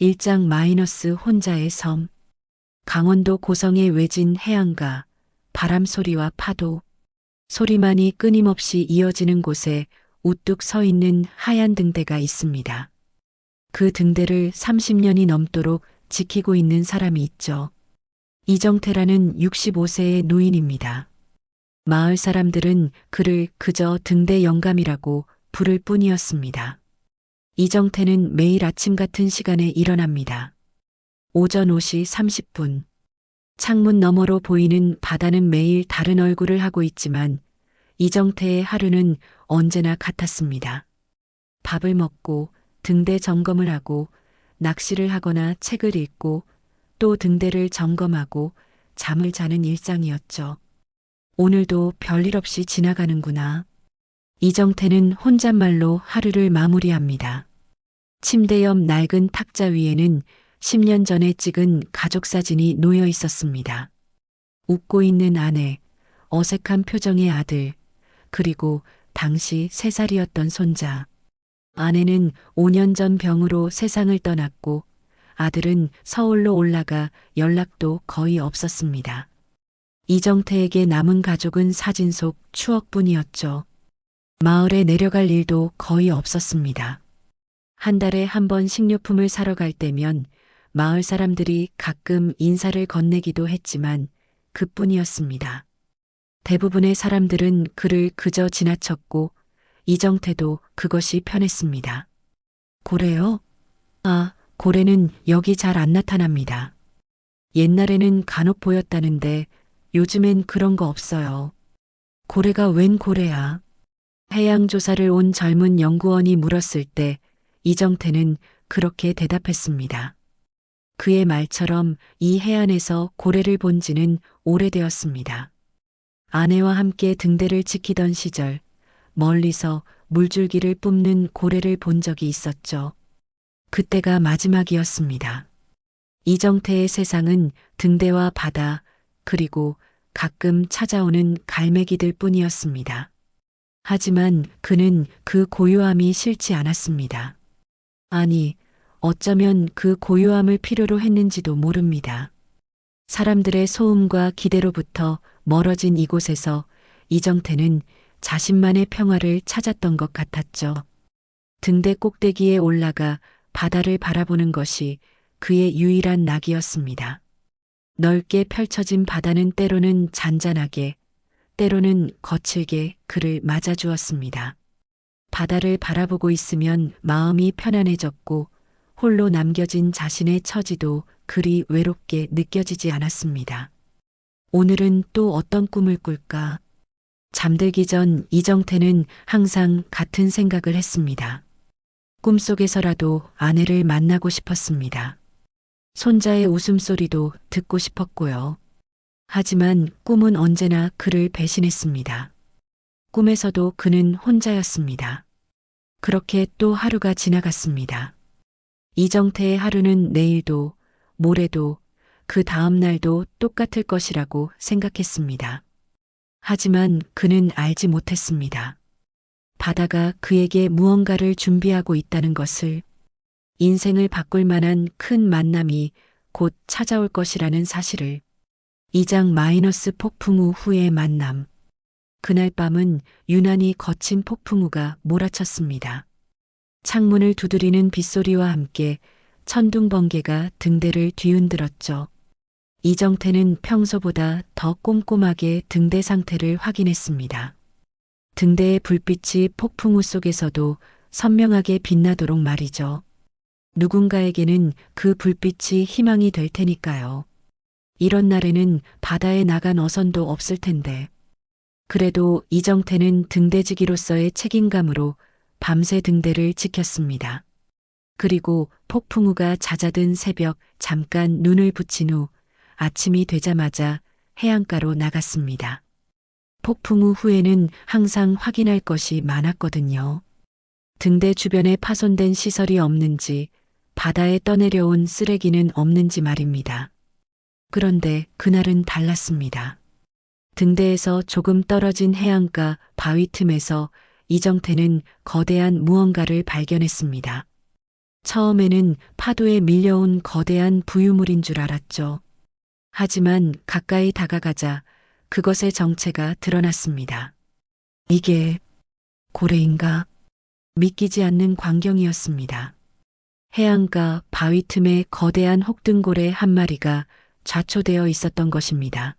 일장 마이너스 혼자의 섬. 강원도 고성의 외진 해안가, 바람 소리와 파도, 소리만이 끊임없이 이어지는 곳에 우뚝 서 있는 하얀 등대가 있습니다. 그 등대를 30년이 넘도록 지키고 있는 사람이 있죠. 이정태라는 65세의 노인입니다. 마을 사람들은 그를 그저 등대 영감이라고 부를 뿐이었습니다. 이정태는 매일 아침 같은 시간에 일어납니다. 오전 5시 30분. 창문 너머로 보이는 바다는 매일 다른 얼굴을 하고 있지만 이정태의 하루는 언제나 같았습니다. 밥을 먹고 등대 점검을 하고 낚시를 하거나 책을 읽고 또 등대를 점검하고 잠을 자는 일상이었죠. 오늘도 별일 없이 지나가는구나. 이정태는 혼잣말로 하루를 마무리합니다. 침대 옆 낡은 탁자 위에는 10년 전에 찍은 가족 사진이 놓여 있었습니다. 웃고 있는 아내, 어색한 표정의 아들, 그리고 당시 3살이었던 손자. 아내는 5년 전 병으로 세상을 떠났고 아들은 서울로 올라가 연락도 거의 없었습니다. 이정태에게 남은 가족은 사진 속 추억뿐이었죠. 마을에 내려갈 일도 거의 없었습니다. 한 달에 한 번 식료품을 사러 갈 때면 마을 사람들이 가끔 인사를 건네기도 했지만 그뿐이었습니다. 대부분의 사람들은 그를 그저 지나쳤고 이정태도 그것이 편했습니다. 고래요? 아, 고래는 여기 잘 안 나타납니다. 옛날에는 간혹 보였다는데 요즘엔 그런 거 없어요. 고래가 웬 고래야? 해양조사를 온 젊은 연구원이 물었을 때 이정태는 그렇게 대답했습니다. 그의 말처럼 이 해안에서 고래를 본 지는 오래되었습니다. 아내와 함께 등대를 지키던 시절 멀리서 물줄기를 뿜는 고래를 본 적이 있었죠. 그때가 마지막이었습니다. 이정태의 세상은 등대와 바다 그리고 가끔 찾아오는 갈매기들 뿐이었습니다. 하지만 그는 그 고요함이 싫지 않았습니다. 아니, 어쩌면 그 고요함을 필요로 했는지도 모릅니다. 사람들의 소음과 기대로부터 멀어진 이곳에서 이정태는 자신만의 평화를 찾았던 것 같았죠. 등대 꼭대기에 올라가 바다를 바라보는 것이 그의 유일한 낙이었습니다. 넓게 펼쳐진 바다는 때로는 잔잔하게, 때로는 거칠게 그를 맞아주었습니다. 바다를 바라보고 있으면 마음이 편안해졌고 홀로 남겨진 자신의 처지도 그리 외롭게 느껴지지 않았습니다. 오늘은 또 어떤 꿈을 꿀까? 잠들기 전 이정태는 항상 같은 생각을 했습니다. 꿈속에서라도 아내를 만나고 싶었습니다. 손자의 웃음소리도 듣고 싶었고요. 하지만 꿈은 언제나 그를 배신했습니다. 꿈에서도 그는 혼자였습니다. 그렇게 또 하루가 지나갔습니다. 이정태의 하루는 내일도, 모레도, 그 다음 날도 똑같을 것이라고 생각했습니다. 하지만 그는 알지 못했습니다. 바다가 그에게 무언가를 준비하고 있다는 것을, 인생을 바꿀 만한 큰 만남이 곧 찾아올 것이라는 사실을. 2장 마이너스 폭풍우 후의 만남. 그날 밤은 유난히 거친 폭풍우가 몰아쳤습니다. 창문을 두드리는 빗소리와 함께 천둥번개가 등대를 뒤흔들었죠. 이정태는 평소보다 더 꼼꼼하게 등대 상태를 확인했습니다. 등대의 불빛이 폭풍우 속에서도 선명하게 빛나도록 말이죠. 누군가에게는 그 불빛이 희망이 될 테니까요. 이런 날에는 바다에 나간 어선도 없을 텐데. 그래도 이정태는 등대지기로서의 책임감으로 밤새 등대를 지켰습니다. 그리고 폭풍우가 잦아든 새벽 잠깐 눈을 붙인 후 아침이 되자마자 해안가로 나갔습니다. 폭풍우 후에는 항상 확인할 것이 많았거든요. 등대 주변에 파손된 시설이 없는지, 바다에 떠내려온 쓰레기는 없는지 말입니다. 그런데 그날은 달랐습니다. 등대에서 조금 떨어진 해안가 바위 틈에서 이정태는 거대한 무언가를 발견했습니다. 처음에는 파도에 밀려온 거대한 부유물인 줄 알았죠. 하지만 가까이 다가가자 그것의 정체가 드러났습니다. 이게 고래인가? 믿기지 않는 광경이었습니다. 해안가 바위 틈에 거대한 혹등고래 한 마리가 좌초되어 있었던 것입니다.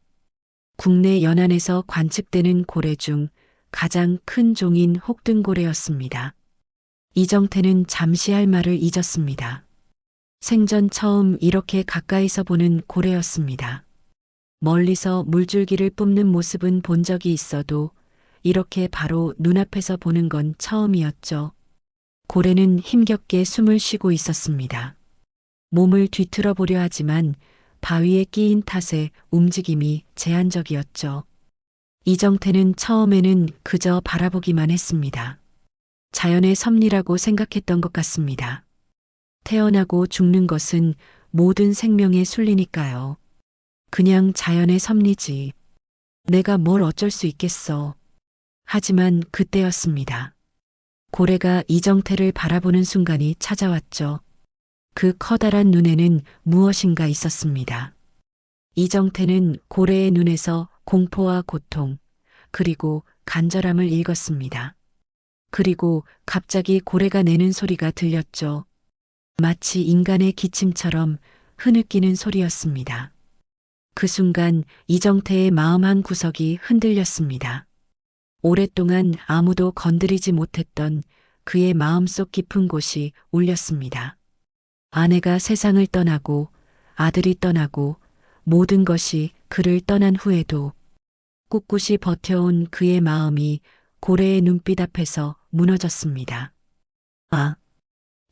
국내 연안에서 관측되는 고래 중 가장 큰 종인 혹등고래였습니다. 이정태는 잠시 할 말을 잊었습니다. 생전 처음 이렇게 가까이서 보는 고래였습니다. 멀리서 물줄기를 뿜는 모습은 본 적이 있어도 이렇게 바로 눈앞에서 보는 건 처음이었죠. 고래는 힘겹게 숨을 쉬고 있었습니다. 몸을 뒤틀어 보려 하지만 바위에 끼인 탓에 움직임이 제한적이었죠. 이정태는 처음에는 그저 바라보기만 했습니다. 자연의 섭리라고 생각했던 것 같습니다. 태어나고 죽는 것은 모든 생명의 순리니까요. 그냥 자연의 섭리지. 내가 뭘 어쩔 수 있겠어. 하지만 그때였습니다. 고래가 이정태를 바라보는 순간이 찾아왔죠. 그 커다란 눈에는 무엇인가 있었습니다. 이정태는 고래의 눈에서 공포와 고통, 그리고 간절함을 읽었습니다. 그리고 갑자기 고래가 내는 소리가 들렸죠. 마치 인간의 기침처럼 흐느끼는 소리였습니다. 그 순간 이정태의 마음 한 구석이 흔들렸습니다. 오랫동안 아무도 건드리지 못했던 그의 마음속 깊은 곳이 울렸습니다. 아내가 세상을 떠나고 아들이 떠나고 모든 것이 그를 떠난 후에도 꿋꿋이 버텨온 그의 마음이 고래의 눈빛 앞에서 무너졌습니다. 아,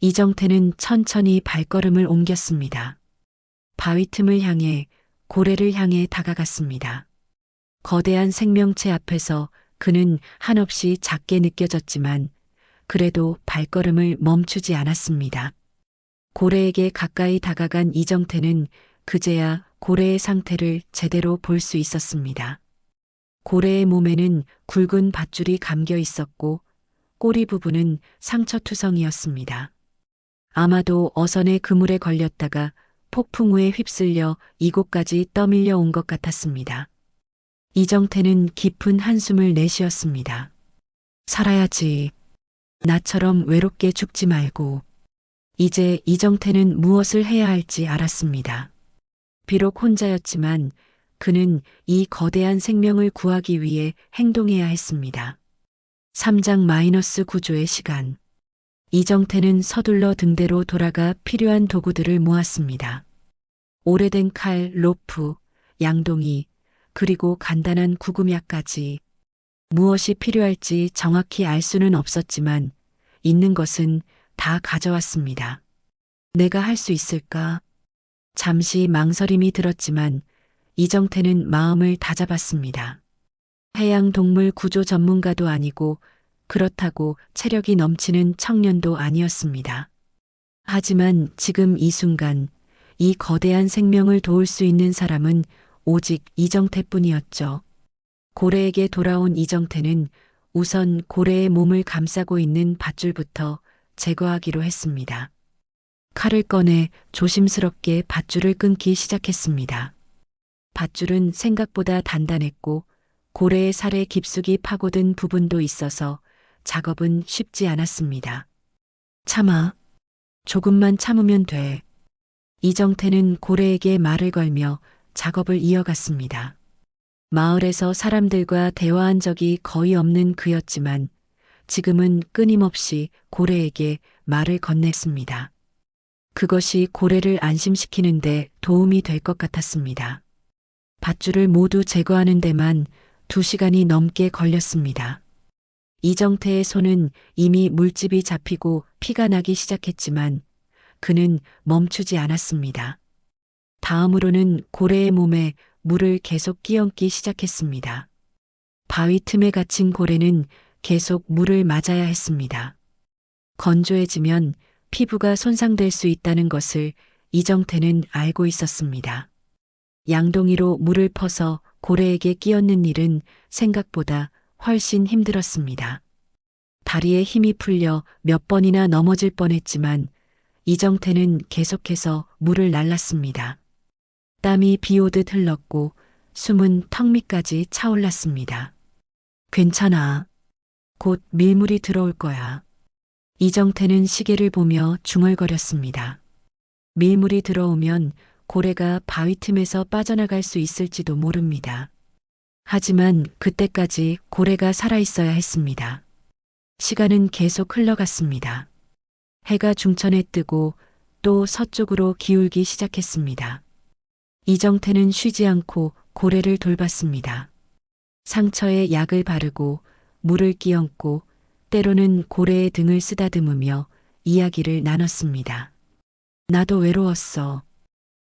이정태는 천천히 발걸음을 옮겼습니다. 바위 틈을 향해 고래를 향해 다가갔습니다. 거대한 생명체 앞에서 그는 한없이 작게 느껴졌지만 그래도 발걸음을 멈추지 않았습니다. 고래에게 가까이 다가간 이정태는 그제야 고래의 상태를 제대로 볼 수 있었습니다. 고래의 몸에는 굵은 밧줄이 감겨 있었고 꼬리 부분은 상처투성이었습니다. 아마도 어선의 그물에 걸렸다가 폭풍 우에 휩쓸려 이곳까지 떠밀려 온 것 같았습니다. 이정태는 깊은 한숨을 내쉬었습니다. 살아야지. 나처럼 외롭게 죽지 말고. 이제 이정태는 무엇을 해야 할지 알았습니다. 비록 혼자였지만 그는 이 거대한 생명을 구하기 위해 행동해야 했습니다. 3장 -9조의 시간. 이정태는 서둘러 등대로 돌아가 필요한 도구들을 모았습니다. 오래된 칼, 로프, 양동이, 그리고 간단한 구급약까지. 무엇이 필요할지 정확히 알 수는 없었지만 있는 것은 다 가져왔습니다. 내가 할 수 있을까? 잠시 망설임이 들었지만 이정태는 마음을 다잡았습니다. 해양동물 구조 전문가도 아니고 그렇다고 체력이 넘치는 청년도 아니었습니다. 하지만 지금 이 순간 이 거대한 생명을 도울 수 있는 사람은 오직 이정태뿐이었죠. 고래에게 돌아온 이정태는 우선 고래의 몸을 감싸고 있는 밧줄부터 제거하기로 했습니다. 칼을 꺼내 조심스럽게 밧줄을 끊기 시작했습니다. 밧줄은 생각보다 단단했고 고래의 살에 깊숙이 파고든 부분도 있어서 작업은 쉽지 않았습니다. 참아. 조금만 참으면 돼. 이정태는 고래에게 말을 걸며 작업을 이어갔습니다. 마을에서 사람들과 대화한 적이 거의 없는 그였지만 지금은 끊임없이 고래에게 말을 건넸습니다. 그것이 고래를 안심시키는데 도움이 될 것 같았습니다. 밧줄을 모두 제거하는 데만 2시간이 넘게 걸렸습니다. 이정태의 손은 이미 물집이 잡히고 피가 나기 시작했지만 그는 멈추지 않았습니다. 다음으로는 고래의 몸에 물을 계속 끼얹기 시작했습니다. 바위 틈에 갇힌 고래는 계속 물을 맞아야 했습니다. 건조해지면 피부가 손상될 수 있다는 것을 이정태는 알고 있었습니다. 양동이로 물을 퍼서 고래에게 끼얹는 일은 생각보다 훨씬 힘들었습니다. 다리에 힘이 풀려 몇 번이나 넘어질 뻔했지만 이정태는 계속해서 물을 날랐습니다. 땀이 비 오듯 흘렀고 숨은 턱 밑까지 차올랐습니다. 괜찮아. 곧 밀물이 들어올 거야. 이정태는 시계를 보며 중얼거렸습니다. 밀물이 들어오면 고래가 바위 틈에서 빠져나갈 수 있을지도 모릅니다. 하지만 그때까지 고래가 살아있어야 했습니다. 시간은 계속 흘러갔습니다. 해가 중천에 뜨고 또 서쪽으로 기울기 시작했습니다. 이정태는 쉬지 않고 고래를 돌봤습니다. 상처에 약을 바르고 물을 끼얹고 때로는 고래의 등을 쓰다듬으며 이야기를 나눴습니다. 나도 외로웠어.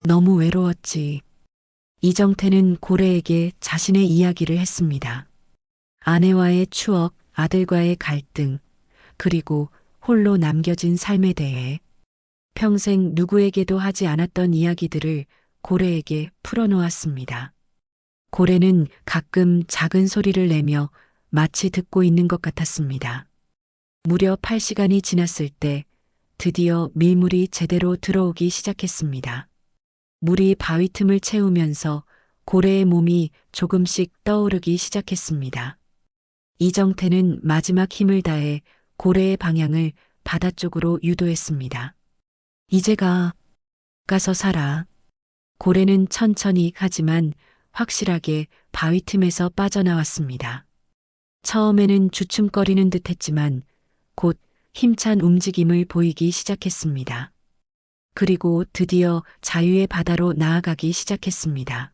너무 외로웠지. 이정태는 고래에게 자신의 이야기를 했습니다. 아내와의 추억, 아들과의 갈등, 그리고 홀로 남겨진 삶에 대해 평생 누구에게도 하지 않았던 이야기들을 고래에게 풀어놓았습니다. 고래는 가끔 작은 소리를 내며 마치 듣고 있는 것 같았습니다. 무려 8시간이 지났을 때 드디어 밀물이 제대로 들어오기 시작했습니다. 물이 바위 틈을 채우면서 고래의 몸이 조금씩 떠오르기 시작했습니다. 이정태는 마지막 힘을 다해 고래의 방향을 바다 쪽으로 유도했습니다. 이제 가서 살아. 고래는 천천히 하지만 확실하게 바위 틈에서 빠져나왔습니다. 처음에는 주춤거리는 듯 했지만 곧 힘찬 움직임을 보이기 시작했습니다. 그리고 드디어 자유의 바다로 나아가기 시작했습니다.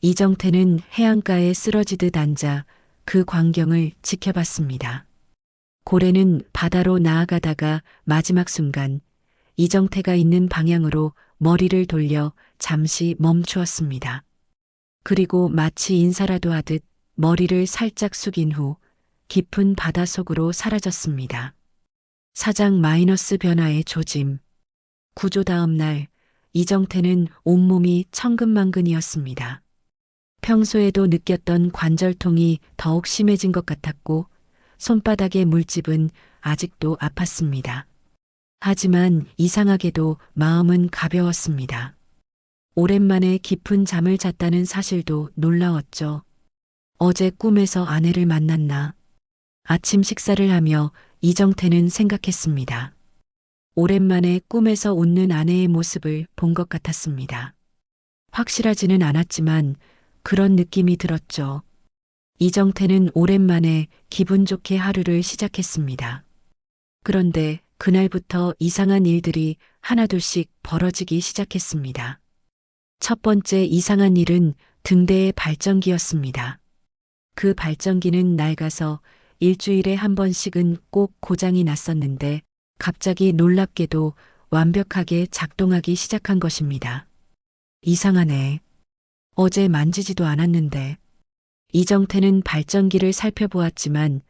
이정태는 해안가에 쓰러지듯 앉아 그 광경을 지켜봤습니다. 고래는 바다로 나아가다가 마지막 순간 이정태가 있는 방향으로 머리를 돌려 잠시 멈추었습니다. 그리고 마치 인사라도 하듯 머리를 살짝 숙인 후 깊은 바다 속으로 사라졌습니다. 사장 마이너스 변화의 조짐. 구조 다음 날 이정태는 온몸이 천근만근이었습니다. 평소에도 느꼈던 관절통이 더욱 심해진 것 같았고 손바닥의 물집은 아직도 아팠습니다. 하지만 이상하게도 마음은 가벼웠습니다. 오랜만에 깊은 잠을 잤다는 사실도 놀라웠죠. 어제 꿈에서 아내를 만났나? 아침 식사를 하며 이정태는 생각했습니다. 오랜만에 꿈에서 웃는 아내의 모습을 본 것 같았습니다. 확실하지는 않았지만 그런 느낌이 들었죠. 이정태는 오랜만에 기분 좋게 하루를 시작했습니다. 그런데 그날부터 이상한 일들이 하나둘씩 벌어지기 시작했습니다. 첫 번째 이상한 일은 등대의 발전기였습니다. 그 발전기는 낡아서 일주일에 한 번씩은 꼭 고장이 났었는데 갑자기 놀랍게도 완벽하게 작동하기 시작한 것입니다. 이상하네. 어제 만지지도 않았는데. 이정태는 발전기를 살펴보았지만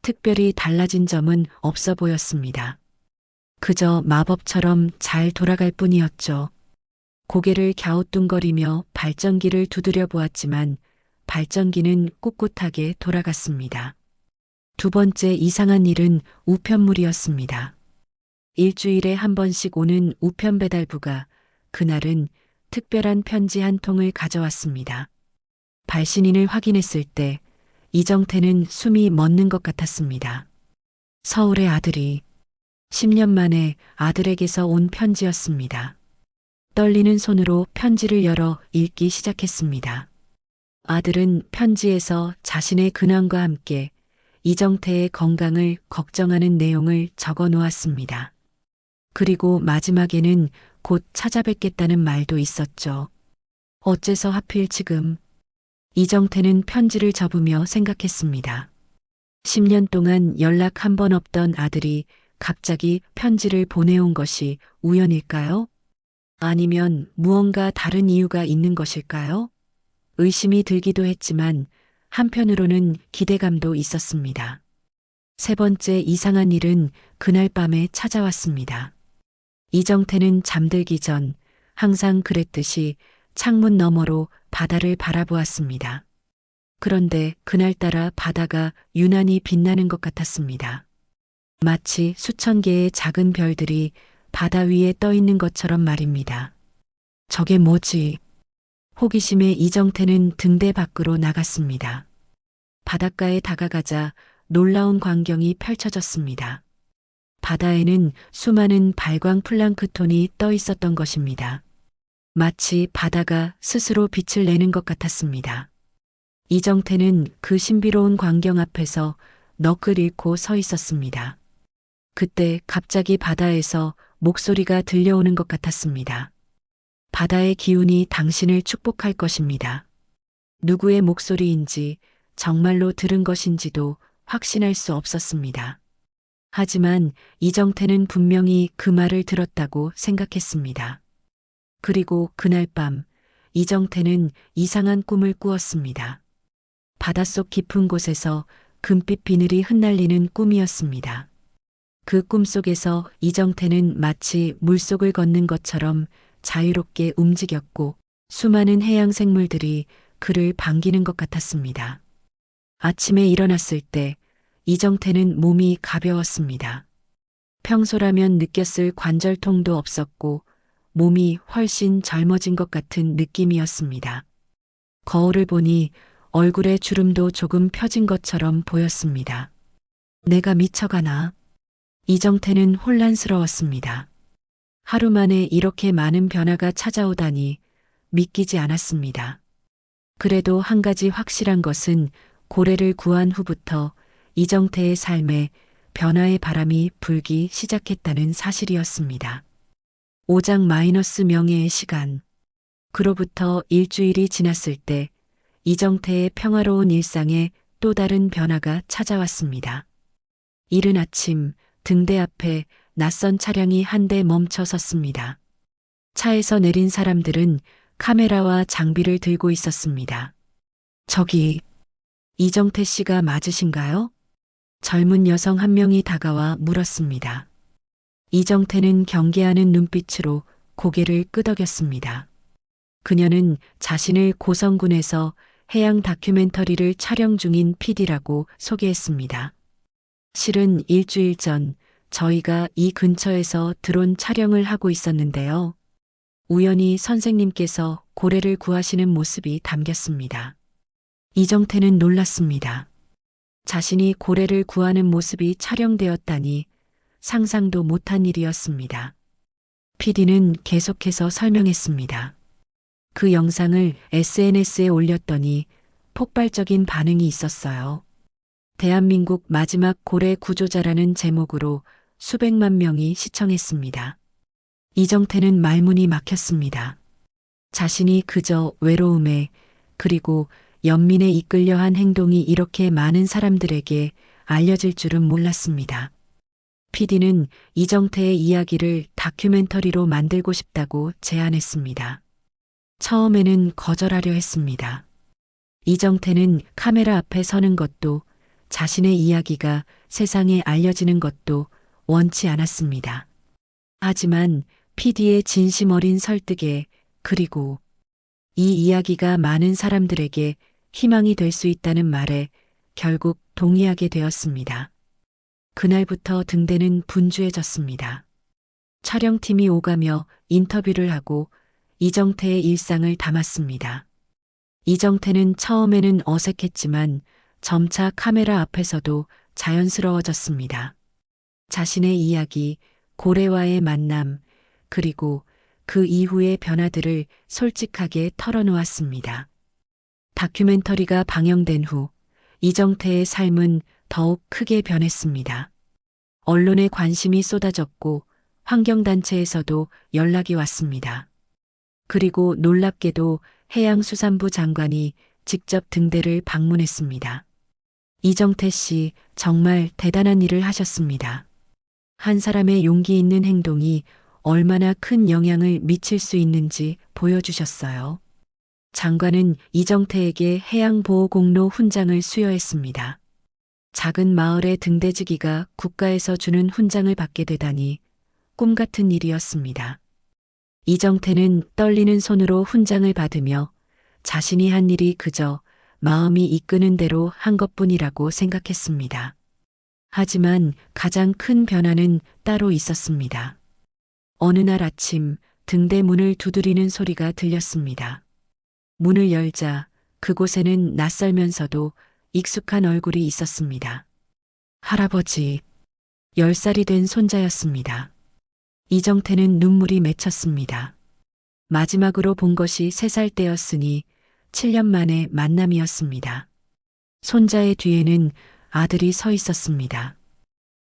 특별히 달라진 점은 없어 보였습니다. 그저 마법처럼 잘 돌아갈 뿐이었죠. 고개를 갸우뚱거리며 발전기를 두드려 보았지만 발전기는 꿋꿋하게 돌아갔습니다. 두 번째 이상한 일은 우편물이었습니다. 일주일에 한 번씩 오는 우편 배달부가 그날은 특별한 편지 한 통을 가져왔습니다. 발신인을 확인했을 때 이정태는 숨이 멎는 것 같았습니다. 서울의 아들이 10년 만에 아들에게서 온 편지였습니다. 떨리는 손으로 편지를 열어 읽기 시작했습니다. 아들은 편지에서 자신의 근황과 함께 이정태의 건강을 걱정하는 내용을 적어 놓았습니다. 그리고 마지막에는 곧 찾아뵙겠다는 말도 있었죠. 어째서 하필 지금? 이정태는 편지를 접으며 생각했습니다. 10년 동안 연락 한 번 없던 아들이 갑자기 편지를 보내온 것이 우연일까요? 아니면 무언가 다른 이유가 있는 것일까요? 의심이 들기도 했지만 한편으로는 기대감도 있었습니다. 세 번째 이상한 일은 그날 밤에 찾아왔습니다. 이정태는 잠들기 전 항상 그랬듯이 창문 너머로 바다를 바라보았습니다. 그런데 그날따라 바다가 유난히 빛나는 것 같았습니다. 마치 수천 개의 작은 별들이 바다 위에 떠 있는 것처럼 말입니다. 저게 뭐지? 호기심에 이정태는 등대 밖으로 나갔습니다. 바닷가에 다가가자 놀라운 광경이 펼쳐졌습니다. 바다에는 수많은 발광 플랑크톤이 떠 있었던 것입니다. 마치 바다가 스스로 빛을 내는 것 같았습니다. 이정태는 그 신비로운 광경 앞에서 넋을 잃고 서 있었습니다. 그때 갑자기 바다에서 목소리가 들려오는 것 같았습니다. 바다의 기운이 당신을 축복할 것입니다. 누구의 목소리인지 정말로 들은 것인지도 확신할 수 없었습니다. 하지만 이정태는 분명히 그 말을 들었다고 생각했습니다. 그리고 그날 밤 이정태는 이상한 꿈을 꾸었습니다. 바닷속 깊은 곳에서 금빛 비늘이 흩날리는 꿈이었습니다. 그 꿈 속에서 이정태는 마치 물속을 걷는 것처럼 자유롭게 움직였고 수많은 해양 생물들이 그를 반기는 것 같았습니다. 아침에 일어났을 때 이정태는 몸이 가벼웠습니다. 평소라면 느꼈을 관절통도 없었고 몸이 훨씬 젊어진 것 같은 느낌이었습니다. 거울을 보니 얼굴에 주름도 조금 펴진 것처럼 보였습니다. 내가 미쳐가나? 이정태는 혼란스러웠습니다. 하루 만에 이렇게 많은 변화가 찾아오다니 믿기지 않았습니다. 그래도 한 가지 확실한 것은 고래를 구한 후부터 이정태의 삶에 변화의 바람이 불기 시작했다는 사실이었습니다. 5장 마이너스 명예의 시간. 그로부터 일주일이 지났을 때 이정태의 평화로운 일상에 또 다른 변화가 찾아왔습니다. 이른 아침 등대 앞에 낯선 차량이 한 대 멈춰 섰습니다. 차에서 내린 사람들은 카메라와 장비를 들고 있었습니다. 저기, 이정태 씨가 맞으신가요? 젊은 여성 한 명이 다가와 물었습니다. 이정태는 경계하는 눈빛으로 고개를 끄덕였습니다. 그녀는 자신을 고성군에서 해양 다큐멘터리를 촬영 중인 PD라고 소개했습니다. 실은 일주일 전 저희가 이 근처에서 드론 촬영을 하고 있었는데요. 우연히 선생님께서 고래를 구하시는 모습이 담겼습니다. 이정태는 놀랐습니다. 자신이 고래를 구하는 모습이 촬영되었다니 상상도 못한 일이었습니다. PD는 계속해서 설명했습니다. 그 영상을 SNS에 올렸더니 폭발적인 반응이 있었어요. 대한민국 마지막 고래 구조자라는 제목으로 수백만 명이 시청했습니다. 이정태는 말문이 막혔습니다. 자신이 그저 외로움에 그리고 연민에 이끌려 한 행동이 이렇게 많은 사람들에게 알려질 줄은 몰랐습니다. PD는 이정태의 이야기를 다큐멘터리로 만들고 싶다고 제안했습니다. 처음에는 거절하려 했습니다. 이정태는 카메라 앞에 서는 것도 자신의 이야기가 세상에 알려지는 것도 원치 않았습니다. 하지만 PD의 진심 어린 설득에 그리고 이 이야기가 많은 사람들에게 희망이 될 수 있다는 말에 결국 동의하게 되었습니다. 그날부터 등대는 분주해졌습니다. 촬영팀이 오가며 인터뷰를 하고 이정태의 일상을 담았습니다. 이정태는 처음에는 어색했지만 점차 카메라 앞에서도 자연스러워졌습니다. 자신의 이야기, 고래와의 만남, 그리고 그 이후의 변화들을 솔직하게 털어놓았습니다. 다큐멘터리가 방영된 후 이정태의 삶은 더욱 크게 변했습니다. 언론에 관심이 쏟아졌고 환경단체에서도 연락이 왔습니다. 그리고 놀랍게도 해양수산부 장관이 직접 등대를 방문했습니다. 이정태 씨 정말 대단한 일을 하셨습니다. 한 사람의 용기 있는 행동이 얼마나 큰 영향을 미칠 수 있는지 보여주셨어요. 장관은 이정태에게 해양보호공로 훈장을 수여했습니다. 작은 마을의 등대지기가 국가에서 주는 훈장을 받게 되다니 꿈 같은 일이었습니다. 이정태는 떨리는 손으로 훈장을 받으며 자신이 한 일이 그저 마음이 이끄는 대로 한 것뿐이라고 생각했습니다. 하지만 가장 큰 변화는 따로 있었습니다. 어느 날 아침 등대 문을 두드리는 소리가 들렸습니다. 문을 열자 그곳에는 낯설면서도 익숙한 얼굴이 있었습니다. 할아버지, 10살이 된 손자였습니다. 이정태는 눈물이 맺혔습니다. 마지막으로 본 것이 3살 때였으니 7년 만의 만남이었습니다. 손자의 뒤에는 아들이 서 있었습니다.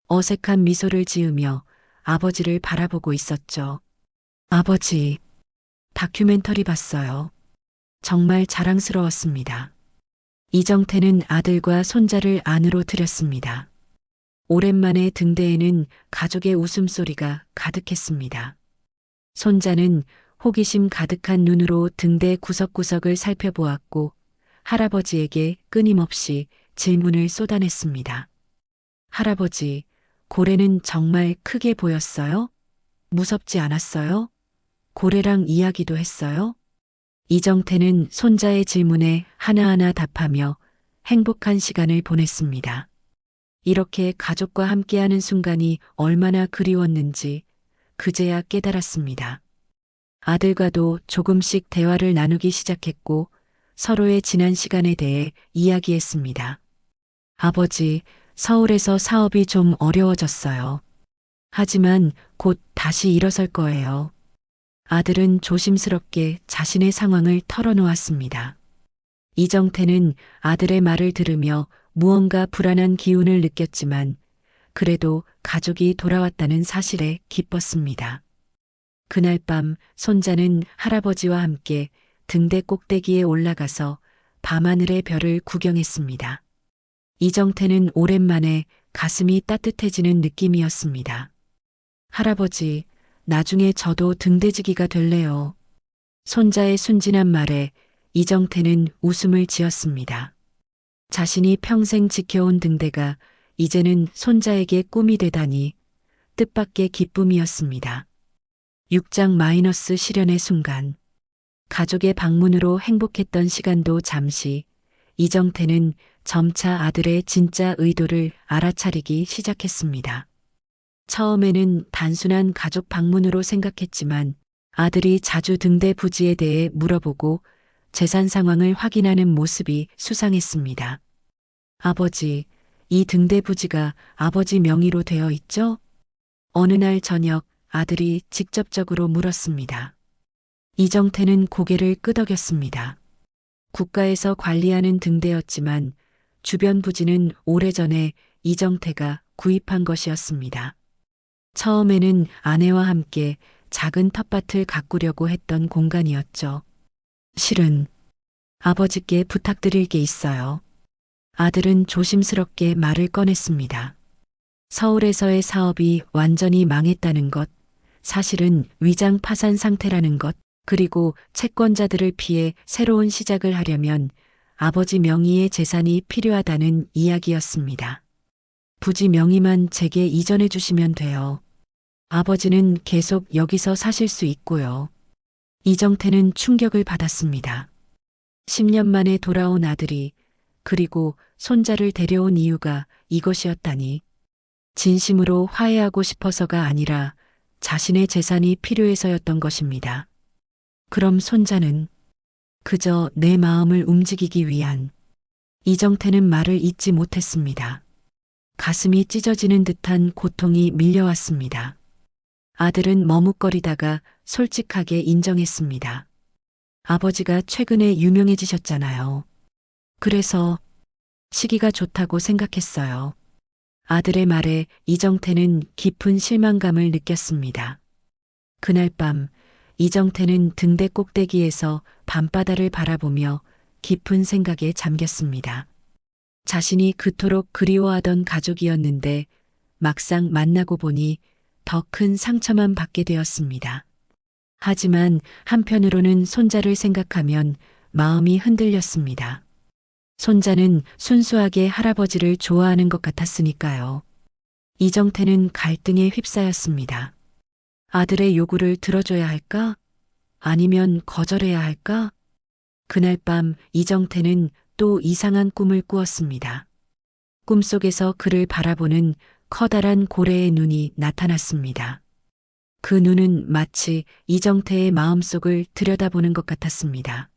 어색한 미소를 지으며 아버지를 바라보고 있었죠. 아버지, 다큐멘터리 봤어요. 정말 자랑스러웠습니다. 이정태는 아들과 손자를 안으로 들였습니다. 오랜만에 등대에는 가족의 웃음소리가 가득했습니다. 손자는 호기심 가득한 눈으로 등대 구석구석을 살펴보았고 할아버지에게 끊임없이 질문을 쏟아냈습니다. 할아버지, 고래는 정말 크게 보였어요? 무섭지 않았어요? 고래랑 이야기도 했어요? 이정태는 손자의 질문에 하나하나 답하며 행복한 시간을 보냈습니다. 이렇게 가족과 함께하는 순간이 얼마나 그리웠는지 그제야 깨달았습니다. 아들과도 조금씩 대화를 나누기 시작했고 서로의 지난 시간에 대해 이야기했습니다. 아버지, 서울에서 사업이 좀 어려워졌어요. 하지만 곧 다시 일어설 거예요. 아들은 조심스럽게 자신의 상황을 털어놓았습니다. 이정태는 아들의 말을 들으며 무언가 불안한 기운을 느꼈지만 그래도 가족이 돌아왔다는 사실에 기뻤습니다. 그날 밤 손자는 할아버지와 함께 등대 꼭대기에 올라가서 밤하늘의 별을 구경했습니다. 이정태는 오랜만에 가슴이 따뜻해지는 느낌이었습니다. 할아버지, 나중에 저도 등대지기가 될래요. 손자의 순진한 말에 이정태는 웃음을 지었습니다. 자신이 평생 지켜온 등대가 이제는 손자에게 꿈이 되다니 뜻밖의 기쁨이었습니다. 6장 마이너스 실현의 순간. 가족의 방문으로 행복했던 시간도 잠시 이정태는 점차 아들의 진짜 의도를 알아차리기 시작했습니다. 처음에는 단순한 가족 방문으로 생각했지만 아들이 자주 등대 부지에 대해 물어보고 재산 상황을 확인하는 모습이 수상했습니다. 아버지, 이 등대 부지가 아버지 명의로 되어 있죠? 어느 날 저녁 아들이 직접적으로 물었습니다. 이정태는 고개를 끄덕였습니다. 국가에서 관리하는 등대였지만 주변 부지는 오래전에 이정태가 구입한 것이었습니다. 처음에는 아내와 함께 작은 텃밭을 가꾸려고 했던 공간이었죠. 실은 아버지께 부탁드릴 게 있어요. 아들은 조심스럽게 말을 꺼냈습니다. 서울에서의 사업이 완전히 망했다는 것, 사실은 위장 파산 상태라는 것, 그리고 채권자들을 피해 새로운 시작을 하려면 아버지 명의의 재산이 필요하다는 이야기였습니다. 부지 명의만 제게 이전해 주시면 돼요. 아버지는 계속 여기서 사실 수 있고요. 이정태는 충격을 받았습니다. 10년 만에 돌아온 아들이 그리고 손자를 데려온 이유가 이것이었다니. 진심으로 화해하고 싶어서가 아니라 자신의 재산이 필요해서였던 것입니다. 그럼 손자는 그저 내 마음을 움직이기 위한. 이정태는 말을 잇지 못했습니다. 가슴이 찢어지는 듯한 고통이 밀려왔습니다. 아들은 머뭇거리다가 솔직하게 인정했습니다. 아버지가 최근에 유명해지셨잖아요. 그래서 시기가 좋다고 생각했어요. 아들의 말에 이정태는 깊은 실망감을 느꼈습니다. 그날 밤 이정태는 등대 꼭대기에서 밤바다를 바라보며 깊은 생각에 잠겼습니다. 자신이 그토록 그리워하던 가족이었는데 막상 만나고 보니 더 큰 상처만 받게 되었습니다. 하지만 한편으로는 손자를 생각하면 마음이 흔들렸습니다. 손자는 순수하게 할아버지를 좋아하는 것 같았으니까요. 이정태는 갈등에 휩싸였습니다. 아들의 요구를 들어줘야 할까? 아니면 거절해야 할까? 그날 밤 이정태는 또 이상한 꿈을 꾸었습니다. 꿈속에서 그를 바라보는 커다란 고래의 눈이 나타났습니다. 그 눈은 마치 이정태의 마음속을 들여다보는 것 같았습니다.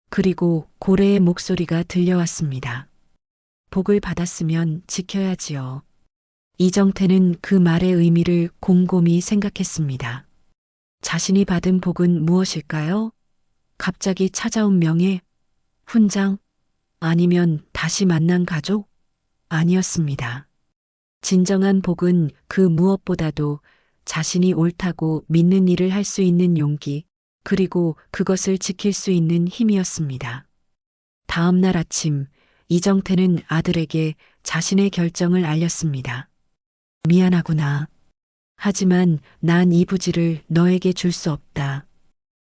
그리고 고래의 목소리가 들려왔습니다. 복을 받았으면 지켜야지요. 이정태는 그 말의 의미를 곰곰이 생각했습니다. 자신이 받은 복은 무엇일까요? 갑자기 찾아온 명예, 훈장, 아니면 다시 만난 가족? 아니었습니다. 진정한 복은 그 무엇보다도 자신이 옳다고 믿는 일을 할 수 있는 용기, 그리고 그것을 지킬 수 있는 힘이었습니다. 다음 날 아침, 이정태는 아들에게 자신의 결정을 알렸습니다. 미안하구나. 하지만 난 이 부지를 너에게 줄 수 없다.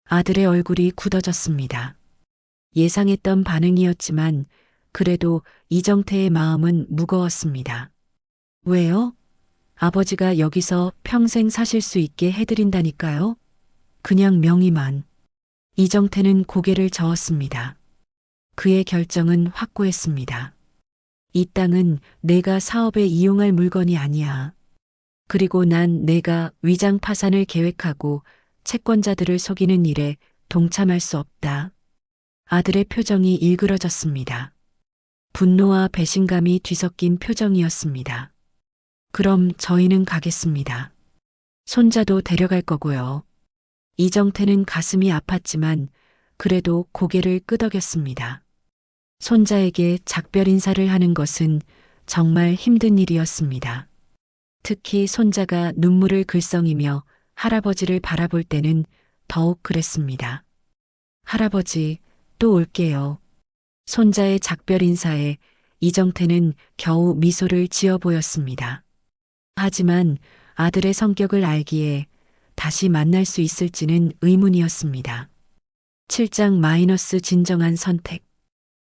아들의 얼굴이 굳어졌습니다. 예상했던 반응이었지만 그래도 이정태의 마음은 무거웠습니다. 왜요? 아버지가 여기서 평생 사실 수 있게 해드린다니까요? 그냥 명의만. 이정태는 고개를 저었습니다. 그의 결정은 확고했습니다. 이 땅은 내가 사업에 이용할 물건이 아니야. 그리고 난 내가 위장 파산을 계획하고 채권자들을 속이는 일에 동참할 수 없다. 아들의 표정이 일그러졌습니다. 분노와 배신감이 뒤섞인 표정이었습니다. 그럼 저희는 가겠습니다. 손자도 데려갈 거고요. 이정태는 가슴이 아팠지만 그래도 고개를 끄덕였습니다. 손자에게 작별 인사를 하는 것은 정말 힘든 일이었습니다. 특히 손자가 눈물을 글썽이며 할아버지를 바라볼 때는 더욱 그랬습니다. 할아버지, 또 올게요. 손자의 작별 인사에 이정태는 겨우 미소를 지어 보였습니다. 하지만 아들의 성격을 알기에 다시 만날 수 있을지는 의문이었습니다. 7장 마이너스 진정한 선택.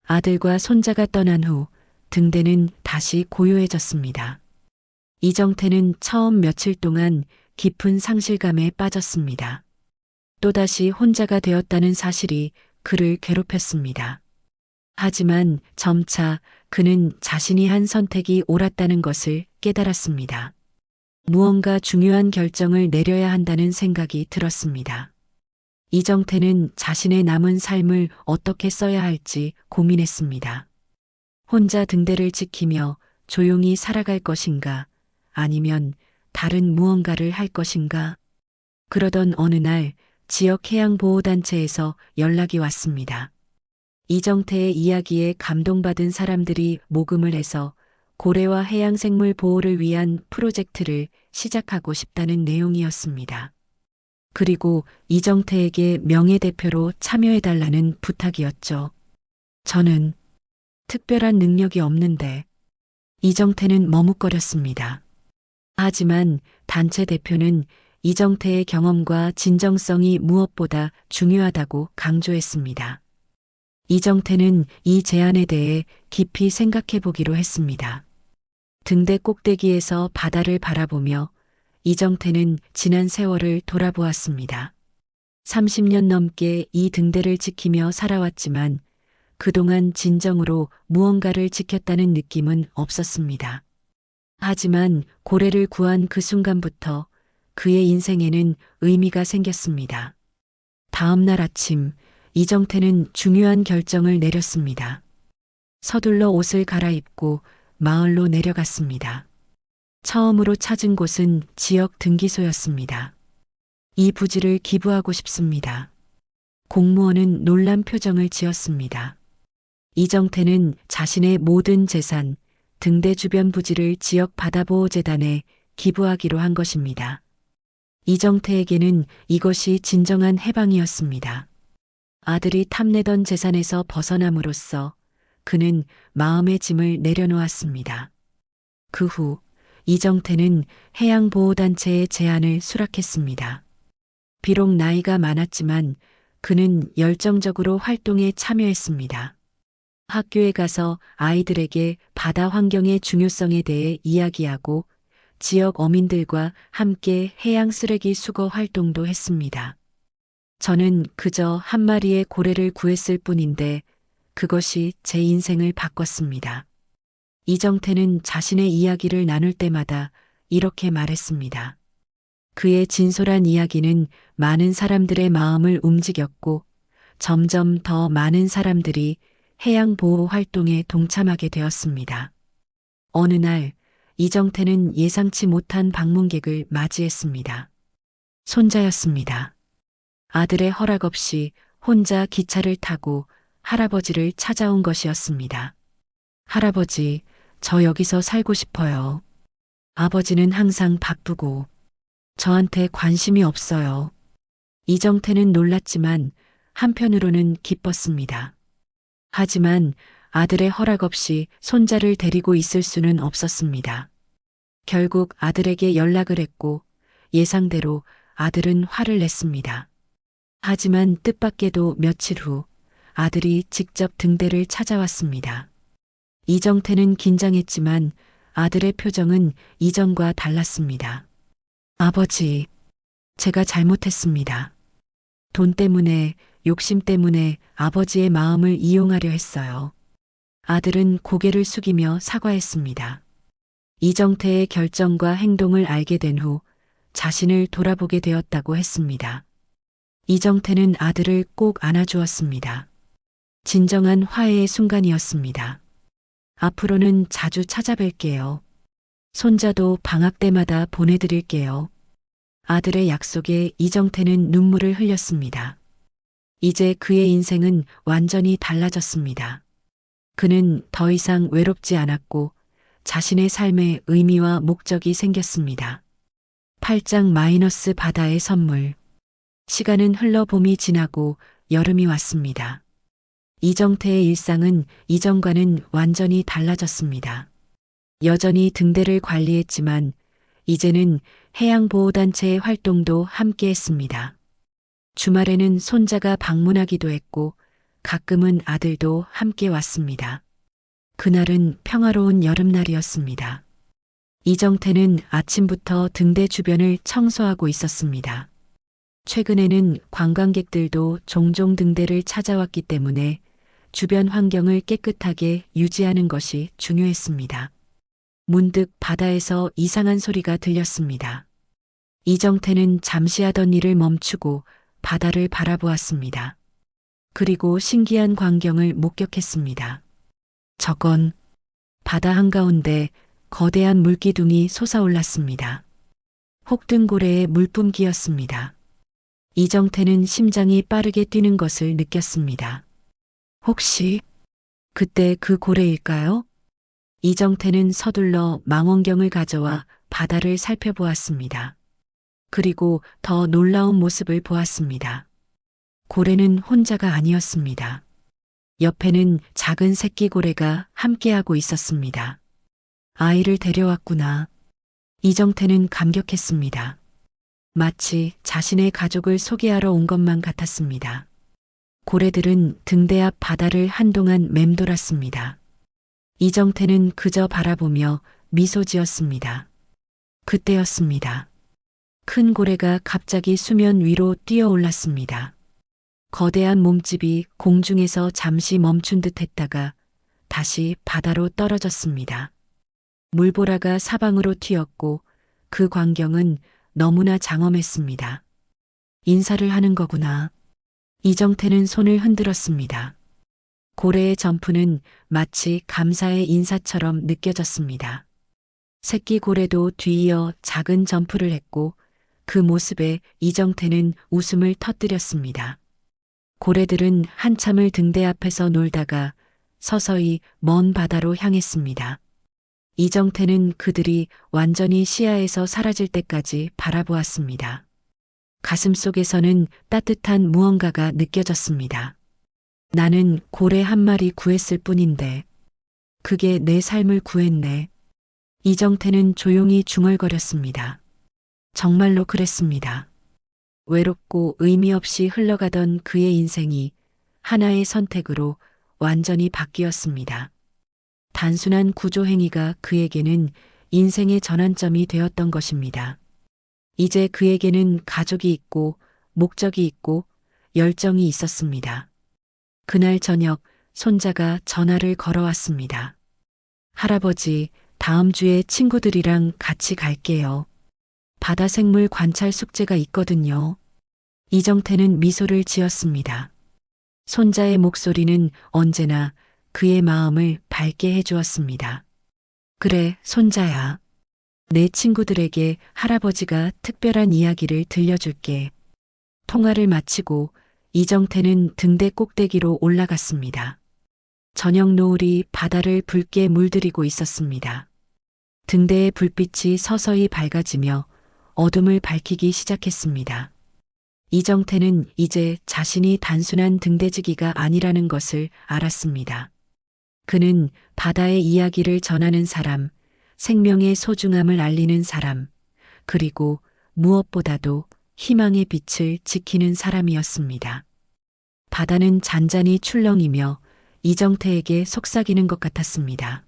아들과 손자가 떠난 후 등대는 다시 고요해졌습니다. 이정태는 처음 며칠 동안 깊은 상실감에 빠졌습니다. 또다시 혼자가 되었다는 사실이 그를 괴롭혔습니다. 하지만 점차 그는 자신이 한 선택이 옳았다는 것을 깨달았습니다. 무언가 중요한 결정을 내려야 한다는 생각이 들었습니다. 이정태는 자신의 남은 삶을 어떻게 써야 할지 고민했습니다. 혼자 등대를 지키며 조용히 살아갈 것인가, 아니면 다른 무언가를 할 것인가. 그러던 어느 날 지역 해양보호단체에서 연락이 왔습니다. 이정태의 이야기에 감동받은 사람들이 모금을 해서 고래와 해양생물 보호를 위한 프로젝트를 시작하고 싶다는 내용이었습니다. 그리고 이정태에게 명예대표로 참여해달라는 부탁이었죠. 저는 특별한 능력이 없는데. 이정태는 머뭇거렸습니다. 하지만 단체 대표는 이정태의 경험과 진정성이 무엇보다 중요하다고 강조했습니다. 이정태는 이 제안에 대해 깊이 생각해 보기로 했습니다. 등대 꼭대기에서 바다를 바라보며 이정태는 지난 세월을 돌아보았습니다. 30년 넘게 이 등대를 지키며 살아왔지만 그동안 진정으로 무언가를 지켰다는 느낌은 없었습니다. 하지만 고래를 구한 그 순간부터 그의 인생에는 의미가 생겼습니다. 다음 날 아침, 이정태는 중요한 결정을 내렸습니다. 서둘러 옷을 갈아입고 마을로 내려갔습니다. 처음으로 찾은 곳은 지역 등기소였습니다. 이 부지를 기부하고 싶습니다. 공무원은 놀란 표정을 지었습니다. 이정태는 자신의 모든 재산, 등대 주변 부지를 지역 바다보호재단에 기부하기로 한 것입니다. 이정태에게는 이것이 진정한 해방이었습니다. 아들이 탐내던 재산에서 벗어남으로써 그는 마음의 짐을 내려놓았습니다. 그 후 이정태는 해양보호단체의 제안을 수락했습니다. 비록 나이가 많았지만 그는 열정적으로 활동에 참여했습니다. 학교에 가서 아이들에게 바다 환경의 중요성에 대해 이야기하고 지역 어민들과 함께 해양 쓰레기 수거 활동도 했습니다. 저는 그저 한 마리의 고래를 구했을 뿐인데 그것이 제 인생을 바꿨습니다. 이정태는 자신의 이야기를 나눌 때마다 이렇게 말했습니다. 그의 진솔한 이야기는 많은 사람들의 마음을 움직였고 점점 더 많은 사람들이 해양 보호 활동에 동참하게 되었습니다. 어느 날 이정태는 예상치 못한 방문객을 맞이했습니다. 손자였습니다. 아들의 허락 없이 혼자 기차를 타고 할아버지를 찾아온 것이었습니다. 할아버지, 저 여기서 살고 싶어요. 아버지는 항상 바쁘고 저한테 관심이 없어요. 이정태는 놀랐지만 한편으로는 기뻤습니다. 하지만 아들의 허락 없이 손자를 데리고 있을 수는 없었습니다. 결국 아들에게 연락을 했고 예상대로 아들은 화를 냈습니다. 하지만 뜻밖에도 며칠 후 아들이 직접 등대를 찾아왔습니다. 이정태는 긴장했지만 아들의 표정은 이전과 달랐습니다. 아버지, 제가 잘못했습니다. 돈 때문에, 욕심 때문에 아버지의 마음을 이용하려 했어요. 아들은 고개를 숙이며 사과했습니다. 이정태의 결정과 행동을 알게 된 후 자신을 돌아보게 되었다고 했습니다. 이정태는 아들을 꼭 안아주었습니다. 진정한 화해의 순간이었습니다. 앞으로는 자주 찾아뵐게요. 손자도 방학 때마다 보내드릴게요. 아들의 약속에 이정태는 눈물을 흘렸습니다. 이제 그의 인생은 완전히 달라졌습니다. 그는 더 이상 외롭지 않았고 자신의 삶에 의미와 목적이 생겼습니다. 8장 마이너스 바다의 선물. 시간은 흘러 봄이 지나고 여름이 왔습니다. 이정태의 일상은 이전과는 완전히 달라졌습니다. 여전히 등대를 관리했지만 이제는 해양보호단체의 활동도 함께 했습니다. 주말에는 손자가 방문하기도 했고 가끔은 아들도 함께 왔습니다. 그날은 평화로운 여름날이었습니다. 이정태는 아침부터 등대 주변을 청소하고 있었습니다. 최근에는 관광객들도 종종 등대를 찾아왔기 때문에 주변 환경을 깨끗하게 유지하는 것이 중요했습니다. 문득 바다에서 이상한 소리가 들렸습니다. 이정태는 잠시 하던 일을 멈추고 바다를 바라보았습니다. 그리고 신기한 광경을 목격했습니다. 저건 바다 한가운데 거대한 물기둥이 솟아올랐습니다. 혹등고래의 물뿜기였습니다. 이정태는 심장이 빠르게 뛰는 것을 느꼈습니다. 혹시 그때 그 고래일까요? 이정태는 서둘러 망원경을 가져와 바다를 살펴보았습니다. 그리고 더 놀라운 모습을 보았습니다. 고래는 혼자가 아니었습니다. 옆에는 작은 새끼 고래가 함께하고 있었습니다. 아이를 데려왔구나. 이정태는 감격했습니다. 마치 자신의 가족을 소개하러 온 것만 같았습니다. 고래들은 등대 앞 바다를 한동안 맴돌았습니다. 이정태는 그저 바라보며 미소 지었습니다. 그때였습니다. 큰 고래가 갑자기 수면 위로 뛰어올랐습니다. 거대한 몸집이 공중에서 잠시 멈춘 듯 했다가 다시 바다로 떨어졌습니다. 물보라가 사방으로 튀었고 그 광경은 너무나 장엄했습니다. 인사를 하는 거구나. 이정태는 손을 흔들었습니다. 고래의 점프는 마치 감사의 인사처럼 느껴졌습니다. 새끼 고래도 뒤이어 작은 점프를 했고 그 모습에 이정태는 웃음을 터뜨렸습니다. 고래들은 한참을 등대 앞에서 놀다가 서서히 먼 바다로 향했습니다. 이정태는 그들이 완전히 시야에서 사라질 때까지 바라보았습니다. 가슴속에서는 따뜻한 무언가가 느껴졌습니다. 나는 고래 한 마리 구했을 뿐인데 그게 내 삶을 구했네. 이정태는 조용히 중얼거렸습니다. 정말로 그랬습니다. 외롭고 의미 없이 흘러가던 그의 인생이 하나의 선택으로 완전히 바뀌었습니다. 단순한 구조 행위가 그에게는 인생의 전환점이 되었던 것입니다. 이제 그에게는 가족이 있고 목적이 있고 열정이 있었습니다. 그날 저녁 손자가 전화를 걸어왔습니다. 할아버지, 다음 주에 친구들이랑 같이 갈게요. 바다 생물 관찰 숙제가 있거든요. 이정태는 미소를 지었습니다. 손자의 목소리는 언제나 그의 마음을 밝게 해주었습니다. 그래, 손자야. 내 친구들에게 할아버지가 특별한 이야기를 들려줄게. 통화를 마치고 이정태는 등대 꼭대기로 올라갔습니다. 저녁 노을이 바다를 붉게 물들이고 있었습니다. 등대의 불빛이 서서히 밝아지며 어둠을 밝히기 시작했습니다. 이정태는 이제 자신이 단순한 등대지기가 아니라는 것을 알았습니다. 그는 바다의 이야기를 전하는 사람, 생명의 소중함을 알리는 사람, 그리고 무엇보다도 희망의 빛을 지키는 사람이었습니다. 바다는 잔잔히 출렁이며 이정태에게 속삭이는 것 같았습니다.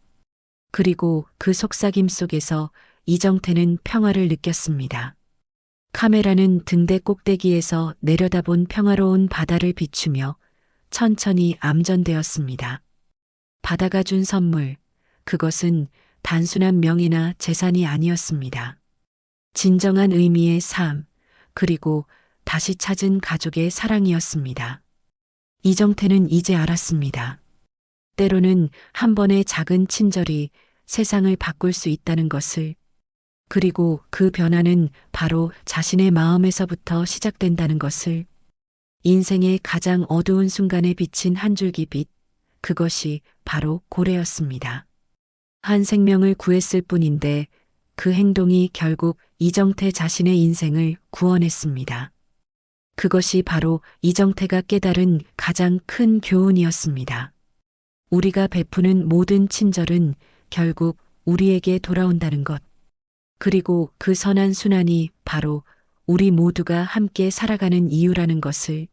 그리고 그 속삭임 속에서 이정태는 평화를 느꼈습니다. 카메라는 등대 꼭대기에서 내려다본 평화로운 바다를 비추며 천천히 암전되었습니다. 바다가 준 선물, 그것은 단순한 명예나 재산이 아니었습니다. 진정한 의미의 삶, 그리고 다시 찾은 가족의 사랑이었습니다. 이정태는 이제 알았습니다. 때로는 한 번의 작은 친절이 세상을 바꿀 수 있다는 것을, 그리고 그 변화는 바로 자신의 마음에서부터 시작된다는 것을, 인생의 가장 어두운 순간에 비친 한 줄기 빛, 그것이 바로 고래였습니다. 한 생명을 구했을 뿐인데 그 행동이 결국 이정태 자신의 인생을 구원했습니다. 그것이 바로 이정태가 깨달은 가장 큰 교훈이었습니다. 우리가 베푸는 모든 친절은 결국 우리에게 돌아온다는 것. 그리고 그 선한 순환이 바로 우리 모두가 함께 살아가는 이유라는 것을